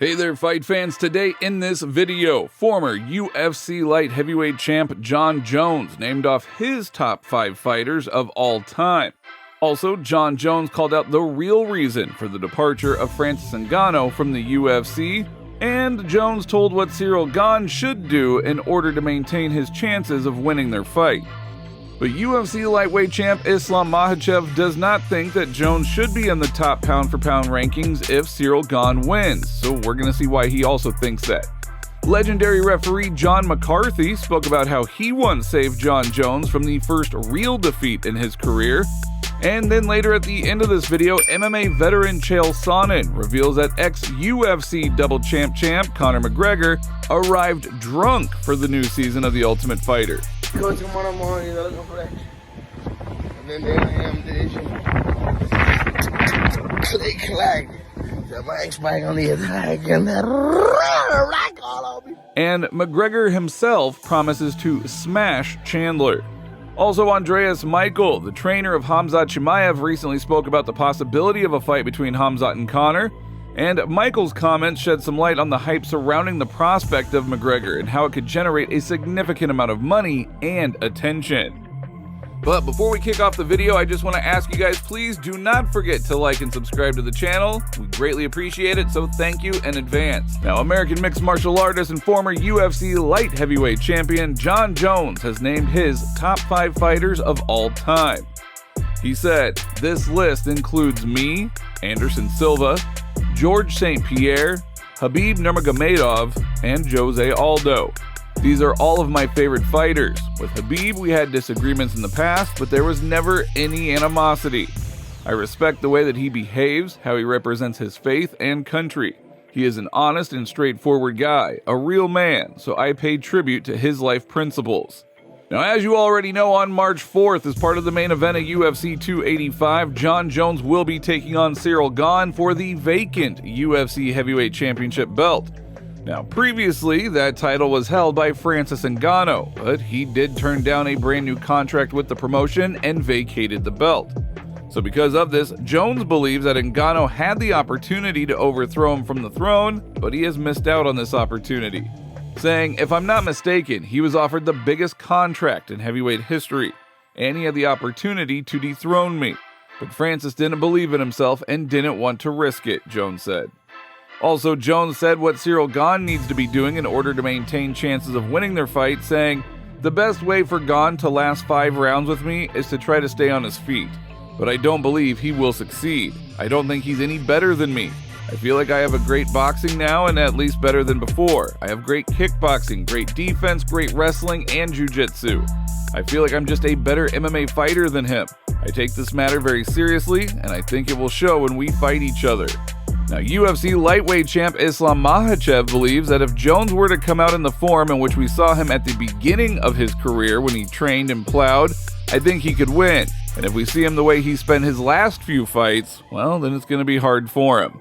Hey there, fight fans. Today in this video, former UFC light heavyweight champ Jon Jones named off his top 5 fighters of all time. Also, Jon Jones called out the real reason for the departure of Francis Ngannou from the UFC, and Jones told what Cyril Gun should do in order to maintain his chances of winning their fight. But UFC lightweight champ Islam Makhachev does not think that Jones should be in the top pound-for-pound rankings if Cyril Gun wins, so we're going to see why he also thinks that. Legendary referee John McCarthy spoke about how he once saved Jon Jones from the first real defeat in his career. And then later at the end of this video, MMA veteran Chael Sonnen reveals that ex-UFC double champ Conor McGregor arrived drunk for the new season of The Ultimate Fighter. Go tomorrow morning, looking fresh. And then there I am, click, clack. The mic's back on the attack, and that rock all over me. And McGregor himself promises to smash Chandler. Also, Andreas Michael, the trainer of Khamzat Chimaev, recently spoke about the possibility of a fight between Khamzat and Conor. And Michael's comments shed some light on the hype surrounding the prospect of McGregor and how it could generate a significant amount of money and attention. But before we kick off the video, I just want to ask you guys, please do not forget to like and subscribe to the channel. We greatly appreciate it, so thank you in advance. Now, American mixed martial artist and former UFC light heavyweight champion Jon Jones has named his top 5 fighters of all time. He said, "This list includes me, Anderson Silva, George St. Pierre, Khabib Nurmagomedov, and Jose Aldo. These are all of my favorite fighters. With Khabib, we had disagreements in the past, but there was never any animosity. I respect the way that he behaves, how he represents his faith and country. He is an honest and straightforward guy, a real man, so I pay tribute to his life principles." Now, as you already know, on March 4th, as part of the main event of UFC 285, Jon Jones will be taking on Cyril Gun for the vacant UFC Heavyweight Championship belt. Now, previously, that title was held by Francis Ngannou, but he did turn down a brand new contract with the promotion and vacated the belt. So because of this, Jones believes that Ngannou had the opportunity to overthrow him from the throne, but he has missed out on this opportunity, saying, "If I'm not mistaken, he was offered the biggest contract in heavyweight history, and he had the opportunity to dethrone me. But Francis didn't believe in himself and didn't want to risk it," Jones said. Also, Jones said what Cyril Gun needs to be doing in order to maintain chances of winning their fight, saying, "The best way for Gun to last 5 rounds with me is to try to stay on his feet. But I don't believe he will succeed. I don't think he's any better than me. I feel like I have a great boxing now and at least better than before. I have great kickboxing, great defense, great wrestling, and jiu-jitsu. I feel like I'm just a better MMA fighter than him. I take this matter very seriously, and I think it will show when we fight each other." Now, UFC lightweight champ Islam Makhachev believes that if Jones were to come out in the form in which we saw him at the beginning of his career when he trained and plowed, I think he could win. And if we see him the way he spent his last few fights, well, then it's going to be hard for him.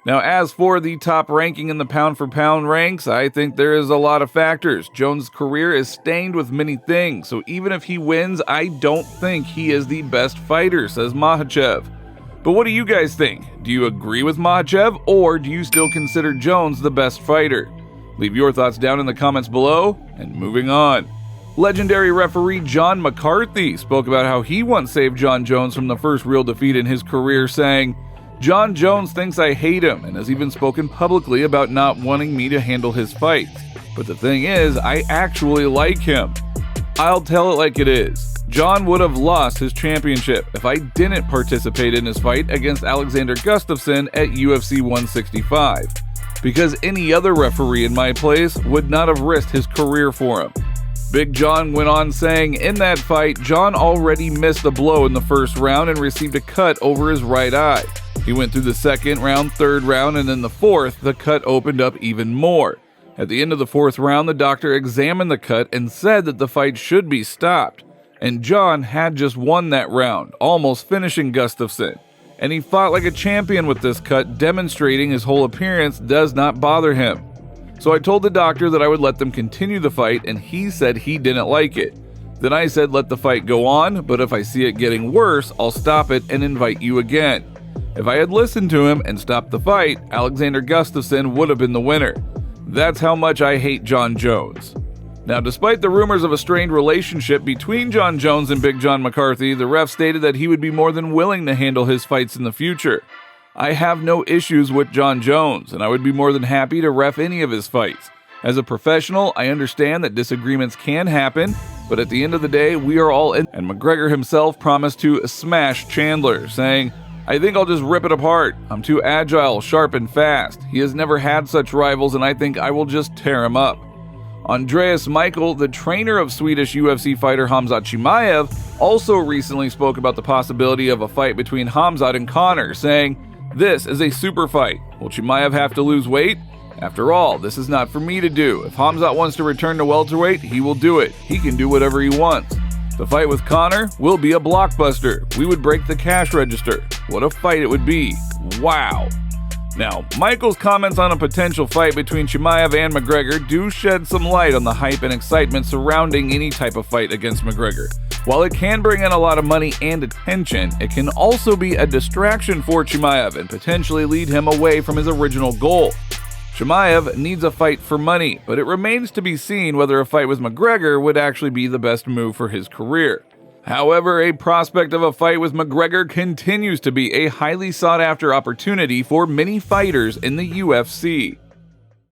Now, as for the top ranking in the pound-for-pound ranks, I think there is a lot of factors. Jones' career is stained with many things, so even if he wins, I don't think he is the best fighter, says Makhachev. But what do you guys think? Do you agree with Makhachev, or do you still consider Jones the best fighter? Leave your thoughts down in the comments below, and moving on. Legendary referee John McCarthy spoke about how he once saved Jon Jones from the first real defeat in his career, saying, "Jon Jones thinks I hate him and has even spoken publicly about not wanting me to handle his fights. But the thing is, I actually like him. I'll tell it like it is. Jon would have lost his championship if I didn't participate in his fight against Alexander Gustafsson at UFC 165, because any other referee in my place would not have risked his career for him." Big John went on saying, "In that fight, Jon already missed a blow in the first round and received a cut over his right eye. He went through the second round, third round, and then the fourth, the cut opened up even more. At the end of the 4th round, the doctor examined the cut and said that the fight should be stopped. And Jon had just won that round, almost finishing Gustafsson. And he fought like a champion with this cut, demonstrating his whole appearance does not bother him. So I told the doctor that I would let them continue the fight, and he said he didn't like it. Then I said let the fight go on, but if I see it getting worse, I'll stop it and invite you again. If I had listened to him and stopped the fight, Alexander Gustafsson would have been the winner. That's how much I hate Jon Jones. Now, despite the rumors of a strained relationship between Jon Jones and Big John McCarthy, the ref stated that he would be more than willing to handle his fights in the future. I have no issues with Jon Jones, and I would be more than happy to ref any of his fights. As a professional, I understand that disagreements can happen, but at the end of the day, we are all in. And McGregor himself promised to smash Chandler, saying, "I think I'll just rip it apart. I'm too agile, sharp, and fast. He has never had such rivals, and I think I will just tear him up." Andreas Michael, the trainer of Swedish UFC fighter Khamzat Chimaev, also recently spoke about the possibility of a fight between Khamzat and Conor, saying, "This is a super fight. Will Chimaev have to lose weight? After all, this is not for me to do. If Khamzat wants to return to welterweight, he will do it. He can do whatever he wants. The fight with Conor will be a blockbuster. We would break the cash register. What a fight it would be. Wow." Now, Michael's comments on a potential fight between Chimaev and McGregor do shed some light on the hype and excitement surrounding any type of fight against McGregor. While it can bring in a lot of money and attention, it can also be a distraction for Chimaev and potentially lead him away from his original goal. Chimaev needs a fight for money, but it remains to be seen whether a fight with McGregor would actually be the best move for his career. However, a prospect of a fight with McGregor continues to be a highly sought-after opportunity for many fighters in the UFC.